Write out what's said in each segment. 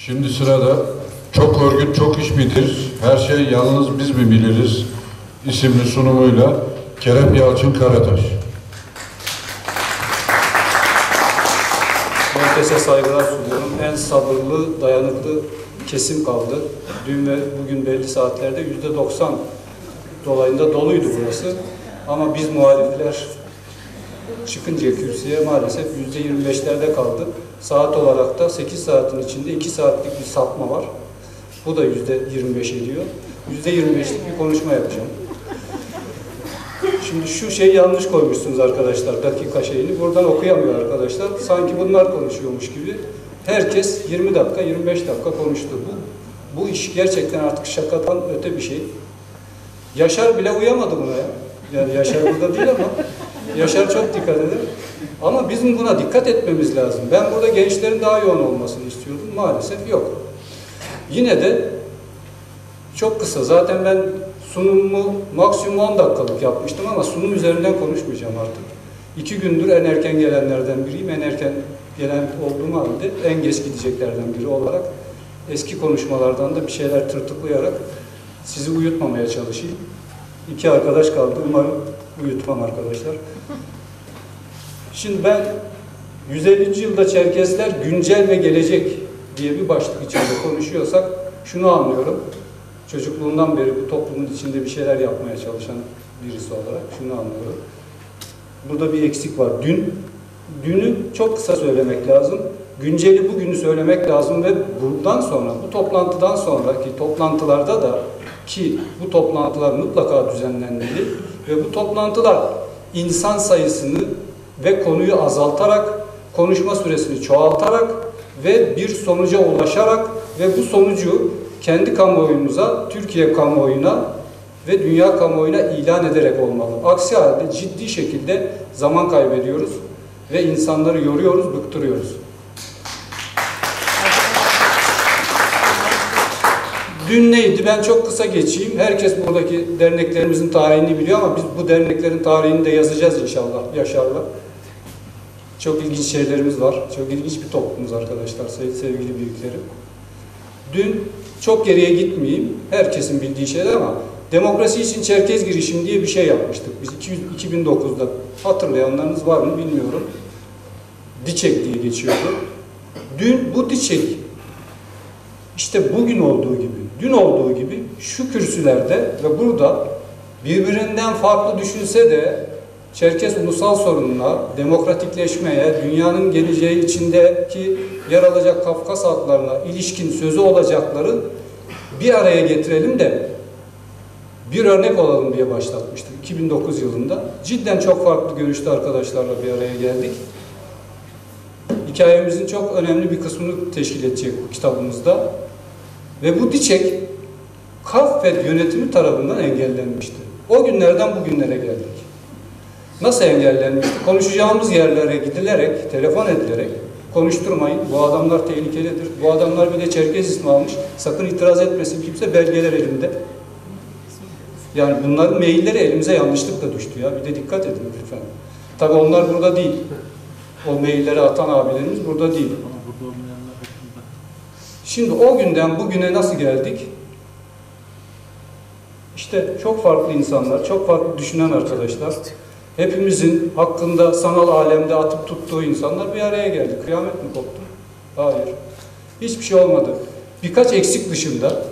Şimdi sırada "Çok örgüt çok iş bitir, her şey yalnız biz mi biliriz" isimli sunumuyla Kerem Yalçın Karataş. Herkese saygılar sunuyorum. En sabırlı, dayanıklı kesim kaldı. Dün ve bugün belli saatlerde %90 dolayında doluydu burası. Ama biz muhalifler çıkınca kürsüye maalesef %25'lerde kaldı. Saat olarak da 8 saatin içinde 2 saatlik bir sapma var. Bu da %25 ediyor. %25'lik bir konuşma yapacağım. Şimdi şu şeyi yanlış koymuşsunuz arkadaşlar, dakika şeyini. Buradan okuyamıyor arkadaşlar. Sanki bunlar konuşuyormuş gibi. Herkes 20 dakika, 25 dakika konuştu. Bu iş gerçekten artık şakadan öte bir şey. Yaşar bile uyamadı buna ya. Yani Yaşar burada değil ama Yaşar çok dikkat eder. Ama bizim buna dikkat etmemiz lazım. Ben burada gençlerin daha yoğun olmasını istiyordum. Maalesef yok. Yine de çok kısa. Zaten ben sunumumu maksimum 10 dakikalık yapmıştım ama sunum üzerinden konuşmayacağım artık. 2 gündür en erken gelenlerden biriyim. En erken gelen olduğum halde en geç gideceklerden biri olarak eski konuşmalardan da bir şeyler tırtıklayarak sizi uyutmamaya çalışayım. 2 arkadaş kaldı. Umarım uyutmam arkadaşlar. Şimdi ben 150. yılda Çerkesler güncel ve gelecek diye bir başlık içinde konuşuyorsak şunu anlıyorum. Çocukluğundan beri bu toplumun içinde bir şeyler yapmaya çalışan birisi olarak şunu anlıyorum. Burada bir eksik var. Dünü çok kısa söylemek lazım. Günceli bugünü söylemek lazım ve buradan sonra, bu toplantıdan sonraki toplantılarda da ki bu toplantılar mutlaka düzenlenmeli ve bu toplantılar insan sayısını ve konuyu azaltarak, konuşma süresini çoğaltarak ve bir sonuca ulaşarak ve bu sonucu kendi kamuoyumuza, Türkiye kamuoyuna ve dünya kamuoyuna ilan ederek olmalı. Aksi halde ciddi şekilde zaman kaybediyoruz ve insanları yoruyoruz, bıktırıyoruz. Dün neydi? Ben çok kısa geçeyim. Herkes buradaki derneklerimizin tarihini biliyor ama biz bu derneklerin tarihini de yazacağız inşallah, Yaşar'la. Çok ilginç şeylerimiz var. Çok ilginç bir toplumuz arkadaşlar, sevgili büyüklerim. Dün çok geriye gitmeyeyim, herkesin bildiği şeyler ama Demokrasi için Çerkez girişim diye bir şey yapmıştık biz 2009'da. Hatırlayanlarınız var mı bilmiyorum. DİÇEK diye geçiyordu. Dün bu DİÇEK işte bugün olduğu gibi, dün olduğu gibi şu kürsülerde ve burada birbirinden farklı düşünse de Çerkez ulusal sorununa, demokratikleşmeye, dünyanın geleceği içindeki yer alacak Kafkas halklarına ilişkin sözü olacakları bir araya getirelim de bir örnek olalım diye başlatmıştık 2009 yılında. Cidden çok farklı görüşlü arkadaşlarla bir araya geldik. Hikayemizin çok önemli bir kısmını teşkil edecek bu kitabımızda. Ve bu DİÇEK KAFED yönetimi tarafından engellenmişti. O günlerden bugünlere geldik. Nasıl engellenmişti? Konuşacağımız yerlere gidilerek, telefon edilerek, konuşturmayın, bu adamlar tehlikelidir, bu adamlar bir de Çerkez ismi almış, sakın itiraz etmesin kimse, belgeler elimde. Yani bunların mailleri elimize yanlışlıkla düştü ya, bir de dikkat edin lütfen. Tabii onlar burada değil. O mailleri atan abilerimiz burada değil. Şimdi o günden bugüne nasıl geldik? İşte çok farklı insanlar, çok farklı düşünen arkadaşlar, hepimizin hakkında sanal alemde atıp tuttuğu insanlar bir araya geldi. Kıyamet mi koptu? Hayır. Hiçbir şey olmadı. Birkaç eksik dışında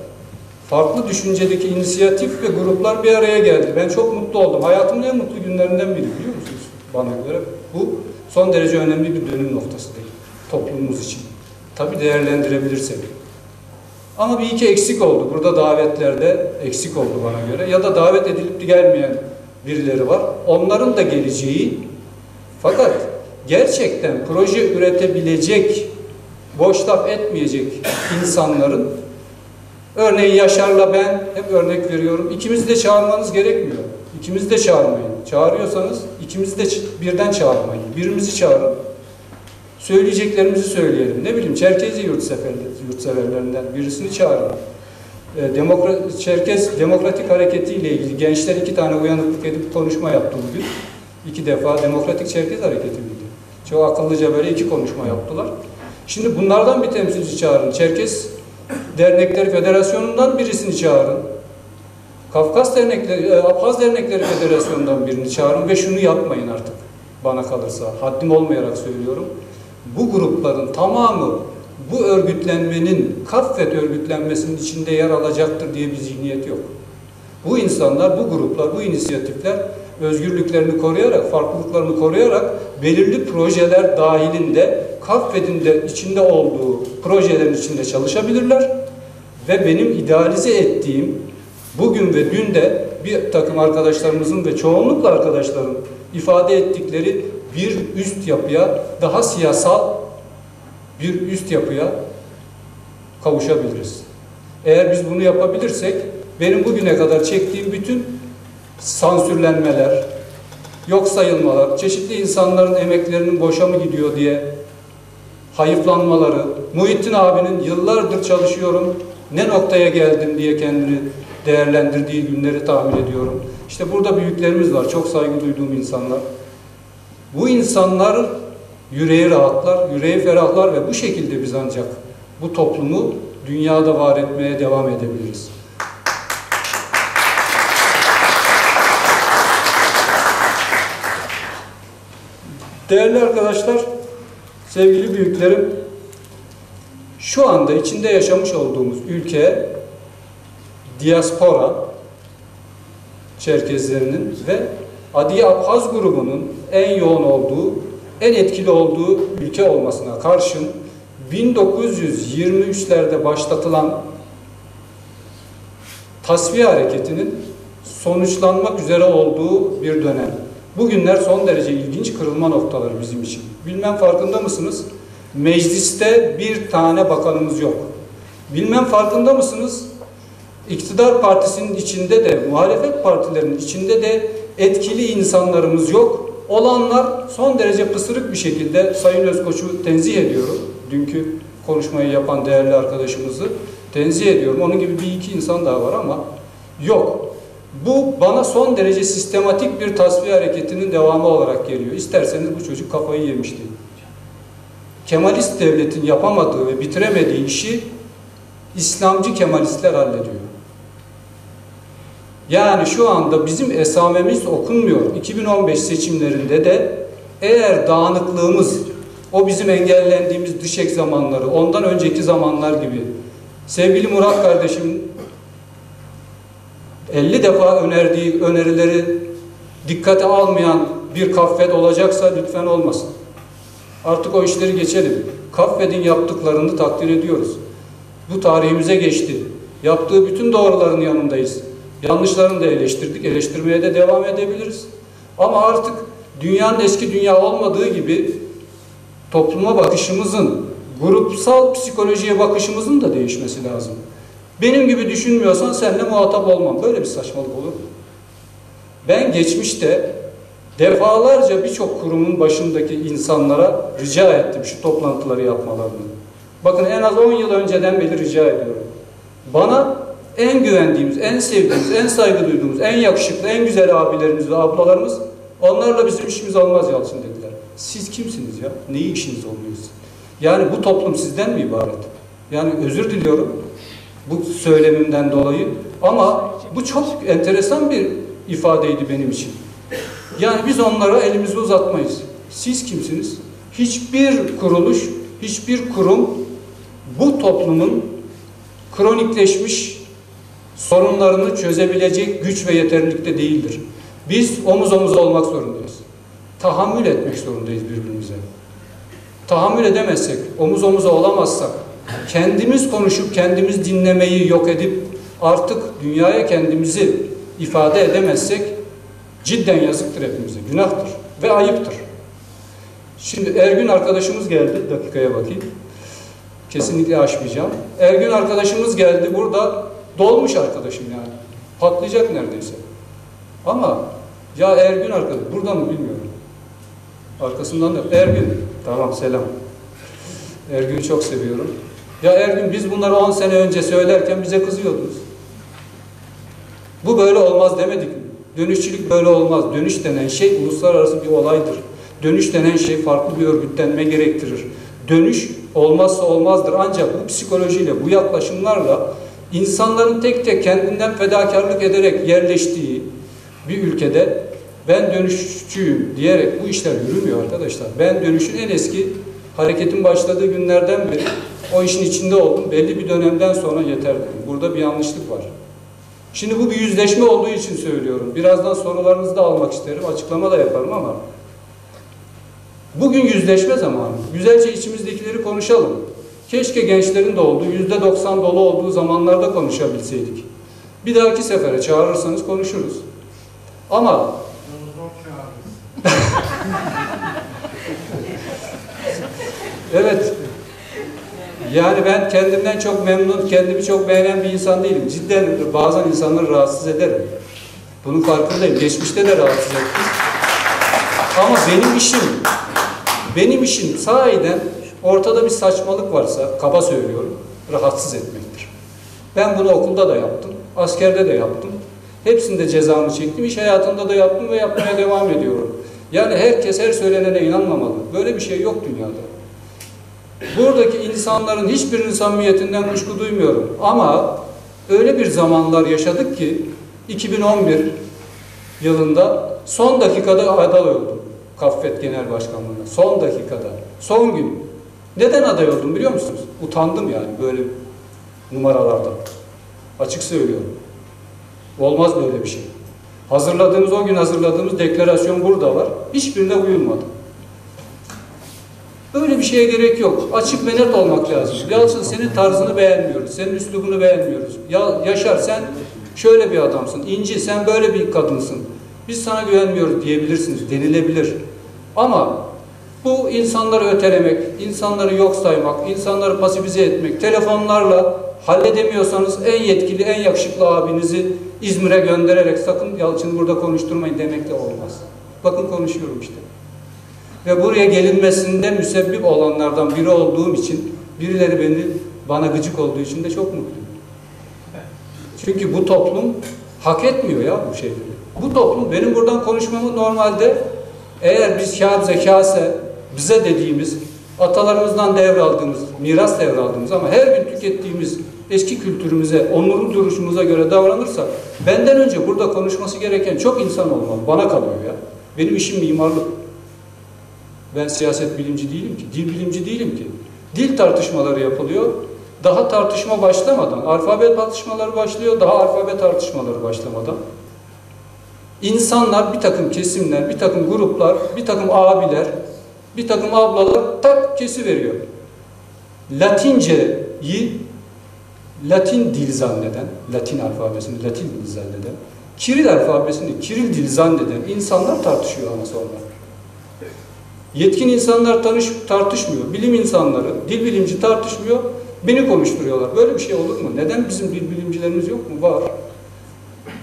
farklı düşüncedeki inisiyatif ve gruplar bir araya geldi. Ben çok mutlu oldum. Hayatımın en mutlu günlerinden biri, biliyor musunuz? Bana göre. Bu son derece önemli bir dönüm noktası değil. Toplumumuz için. Tabii değerlendirebilirsek. Ama bir iki eksik oldu. Burada davetlerde eksik oldu bana göre. Ya da davet edilip de gelmeyen birileri var. Onların da geleceği, fakat gerçekten proje üretebilecek, boş laf etmeyecek insanların, örneğin Yaşar'la ben hep örnek veriyorum. İkimizi de çağırmanız gerekmiyor. İkimizi de çağırmayın. Çağırıyorsanız ikimizi de birden çağırmayın. Birimizi çağırın. Söyleyeceklerimizi söyleyelim. Ne bileyim, Çerkezi yurtseverlerinden birisini çağırın. Çerkez Demokratik Hareketi ile ilgili gençler 2 tane uyanıklık edip konuşma yaptı bugün. 2 defa Demokratik Çerkez Hareketi miydi? Çok akıllıca böyle 2 konuşma yaptılar. Şimdi bunlardan bir temsilci çağırın. Çerkes Dernekleri Federasyonu'ndan birisini çağırın. Kafkas Dernekleri, Abhaz Dernekleri Federasyonu'ndan birini çağırın ve şunu yapmayın artık. Bana kalırsa, haddim olmayarak söylüyorum. Bu grupların tamamı bu örgütlenmenin, Kaffet örgütlenmesinin içinde yer alacaktır diye bir zihniyet yok. Bu insanlar, bu gruplar, bu inisiyatifler özgürlüklerini koruyarak, farklılıklarını koruyarak belirli projeler dahilinde, Kaffet'in de içinde olduğu projelerin içinde çalışabilirler ve benim idealize ettiğim bugün ve dün de bir takım arkadaşlarımızın ve çoğunlukla arkadaşların ifade ettikleri bir üst yapıya, daha siyasal bir üst yapıya kavuşabiliriz. Eğer biz bunu yapabilirsek, benim bugüne kadar çektiğim bütün sansürlenmeler, yok sayılmalar, çeşitli insanların emeklerinin boşa mı gidiyor diye hayıflanmaları, Muhittin abinin yıllardır çalışıyorum, ne noktaya geldim diye kendini değerlendirdiği günleri tahmin ediyorum. İşte burada büyüklerimiz var, çok saygı duyduğum insanlar. Bu insanlar yüreği rahatlar, yüreği ferahlar ve bu şekilde biz ancak bu toplumu dünyada var etmeye devam edebiliriz. Değerli arkadaşlar, sevgili büyüklerim, şu anda içinde yaşamış olduğumuz ülke, diaspora Çerkezlerinin ve Adi Abhaz grubunun en yoğun olduğu, en etkili olduğu ülke olmasına karşın 1923'lerde başlatılan tasfiye hareketinin sonuçlanmak üzere olduğu bir dönem. Bugünler son derece ilginç kırılma noktaları bizim için. Bilmem farkında mısınız? Mecliste bir tane bakanımız yok. Bilmem farkında mısınız? İktidar partisinin içinde de, muhalefet partilerinin içinde de etkili insanlarımız yok. Olanlar son derece pısırık bir şekilde, Sayın Özkoç'u tenzih ediyorum. Dünkü konuşmayı yapan değerli arkadaşımızı tenzih ediyorum. Onun gibi bir iki insan daha var ama yok. Bu bana son derece sistematik bir tasfiye hareketinin devamı olarak geliyor. İsterseniz bu çocuk kafayı yemişti. Kemalist devletin yapamadığı ve bitiremediği işi İslamcı Kemalistler hallediyor. Yani şu anda bizim esamemiz okunmuyor. 2015 seçimlerinde de eğer dağınıklığımız, o bizim engellendiğimiz dış ek zamanları, ondan önceki zamanlar gibi, sevgili Murat kardeşim 50 defa önerdiği önerileri dikkate almayan bir Kaffet olacaksa lütfen olmasın. Artık o işleri geçelim. Kaffet'in yaptıklarını takdir ediyoruz. Bu tarihimize geçti. Yaptığı bütün doğruların yanındayız. Yanlışlarını da eleştirdik. Eleştirmeye de devam edebiliriz. Ama artık dünyanın eski dünya olmadığı gibi topluma bakışımızın, grupsal psikolojiye bakışımızın da değişmesi lazım. Benim gibi düşünmüyorsan seninle muhatap olmam. Böyle bir saçmalık olur mu? Ben geçmişte defalarca birçok kurumun başındaki insanlara rica ettim şu toplantıları yapmalarını. Bakın en az 10 yıl önceden beri rica ediyorum. Bana en güvendiğimiz, en sevdiğimiz, en saygı duyduğumuz, en yakışıklı, en güzel abilerimiz ve ablalarımız, onlarla bizim işimiz olmaz Yalçın dediler. Siz kimsiniz ya? Neyi işiniz olmuyor sizin? Yani bu toplum sizden mi ibaret? Yani özür diliyorum bu söylemimden dolayı ama bu çok enteresan bir ifadeydi benim için. Yani biz onlara elimizi uzatmayız. Siz kimsiniz? Hiçbir kuruluş, hiçbir kurum bu toplumun kronikleşmiş sorunlarını çözebilecek güç ve yeterlilikte değildir. Biz omuz omuza olmak zorundayız. Tahammül etmek zorundayız birbirimize. Tahammül edemezsek, omuz omuza olamazsak, kendimiz konuşup kendimiz dinlemeyi yok edip artık dünyaya kendimizi ifade edemezsek cidden yazıktır hepimize, günahtır ve ayıptır. Şimdi Ergün arkadaşımız geldi, dakikaya bakayım. Kesinlikle aşmayacağım. Ergün arkadaşımız geldi, burada dolmuş arkadaşım yani. Patlayacak neredeyse. Ama ya Ergün arkadaş, burada mı bilmiyorum. Arkasından da Ergün, tamam selam. Ergün'ü çok seviyorum. Ya Ergün biz bunları 10 sene önce söylerken bize kızıyordunuz. Bu böyle olmaz demedik mi? Dönüşçülük böyle olmaz. Dönüş denen şey uluslararası bir olaydır. Dönüş denen şey farklı bir örgütlenme gerektirir. Dönüş olmazsa olmazdır. Ancak bu psikolojiyle, bu yaklaşımlarla insanların tek tek kendinden fedakarlık ederek yerleştiği bir ülkede ben dönüşçüyüm diyerek bu işler yürümüyor arkadaşlar. Ben dönüşün en eski hareketin başladığı günlerden beri o işin içinde oldum. Belli bir dönemden sonra yeter dedim. Burada bir yanlışlık var. Şimdi bu bir yüzleşme olduğu için söylüyorum. Birazdan sorularınızı da almak isterim. Açıklama da yaparım ama bugün yüzleşme zamanı. Güzelce içimizdekileri konuşalım. Keşke gençlerin de olduğu, %90 dolu olduğu zamanlarda konuşabilseydik. Bir dahaki sefere çağırırsanız konuşuruz. Ama evet, yani ben kendimden çok memnun, kendimi çok beğenen bir insan değilim. Cidden bazen insanları rahatsız ederim. Bunun farkındayım. Geçmişte de rahatsız ettim. Ama benim işim sahiden ortada bir saçmalık varsa, kaba söylüyorum, rahatsız etmektir. Ben bunu okulda da yaptım, askerde de yaptım. Hepsinde cezamı çektim, iş hayatında da yaptım ve yapmaya devam ediyorum. Yani herkes her söylenene inanmamalı. Böyle bir şey yok dünyada. Buradaki insanların hiçbirinin samimiyetinden kuşku duymuyorum. Ama öyle bir zamanlar yaşadık ki 2011 yılında son dakikada aday oldum. Kaffet Genel Başkanlığı'na. Son dakikada. Son gün. Neden aday oldum biliyor musunuz? Utandım yani böyle numaralardan. Açık söylüyorum. Olmaz böyle bir şey. O gün hazırladığımız deklarasyon burada var. Hiçbirine uyulmadı. Böyle bir şeye gerek yok. Açık ve net olmak lazım. Yalçın, senin tarzını beğenmiyoruz. Senin üslubunu beğenmiyoruz. Yaşar, sen şöyle bir adamsın. İnci, sen böyle bir kadınsın. Biz sana güvenmiyoruz diyebilirsiniz. Denilebilir. Ama bu insanları ötelemek, insanları yok saymak, insanları pasifize etmek, telefonlarla halledemiyorsanız en yetkili, en yakışıklı abinizi İzmir'e göndererek sakın Yalçın'ı burada konuşturmayın demek de olmaz. Bakın konuşuyorum işte. Ve buraya gelinmesinde müsebbip olanlardan biri olduğum için, birileri bana gıcık olduğu için de çok mutluyum. Çünkü bu toplum hak etmiyor ya bu şeyleri. Bu toplum, benim buradan konuşmamı normalde, eğer biz kâb zekâse bize dediğimiz, atalarımızdan devraldığımız, miras devraldığımız ama her gün tükettiğimiz eski kültürümüze, onurlu duruşumuza göre davranırsak, benden önce burada konuşması gereken çok insan olmalı. Bana kalıyor ya. Benim işim mimarlık. Ben siyaset bilimci değilim ki, dil bilimci değilim ki. Dil tartışmaları yapılıyor. Daha tartışma başlamadan, alfabe tartışmaları başlıyor, daha alfabe tartışmaları başlamadan. İnsanlar, bir takım kesimler, bir takım gruplar, bir takım abiler, bir takım ablalar tak kesiveriyor. Latinceyi Latin dil zanneden, Latin alfabesini Latin dil zanneden, Kiril alfabesini Kiril dil zanneden insanlar tartışıyor ama sonra. Yetkin insanlar tartışmıyor, bilim insanları, dil bilimci tartışmıyor, beni konuşturuyorlar. Böyle bir şey olur mu? Neden bizim dil bilimcilerimiz yok mu? Var.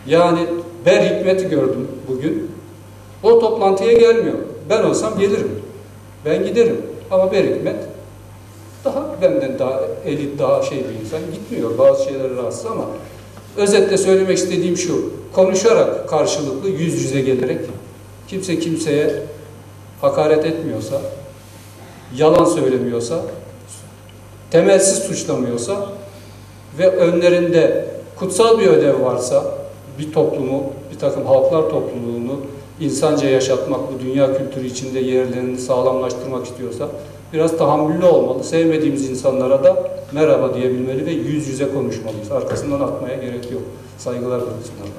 Yani Ber Hikmet'i gördüm bugün. O toplantıya gelmiyor. Ben olsam gelirim. Ben giderim. Ama Ber Hikmet benden daha elit, daha şey bir insan, gitmiyor. Bazı şeylere rahatsız ama özetle söylemek istediğim şu: konuşarak, karşılıklı, yüz yüze gelerek, kimse kimseye hakaret etmiyorsa, yalan söylemiyorsa, temelsiz suçlamıyorsa ve önlerinde kutsal bir ödev varsa, bir toplumu, bir takım halklar topluluğunu insanca yaşatmak, bu dünya kültürü içinde yerlerini sağlamlaştırmak istiyorsa biraz tahammüllü olmalı. Sevmediğimiz insanlara da merhaba diyebilmeli ve yüz yüze konuşmalıyız. Arkasından atmaya gerek yok. Saygılar sunuyorum.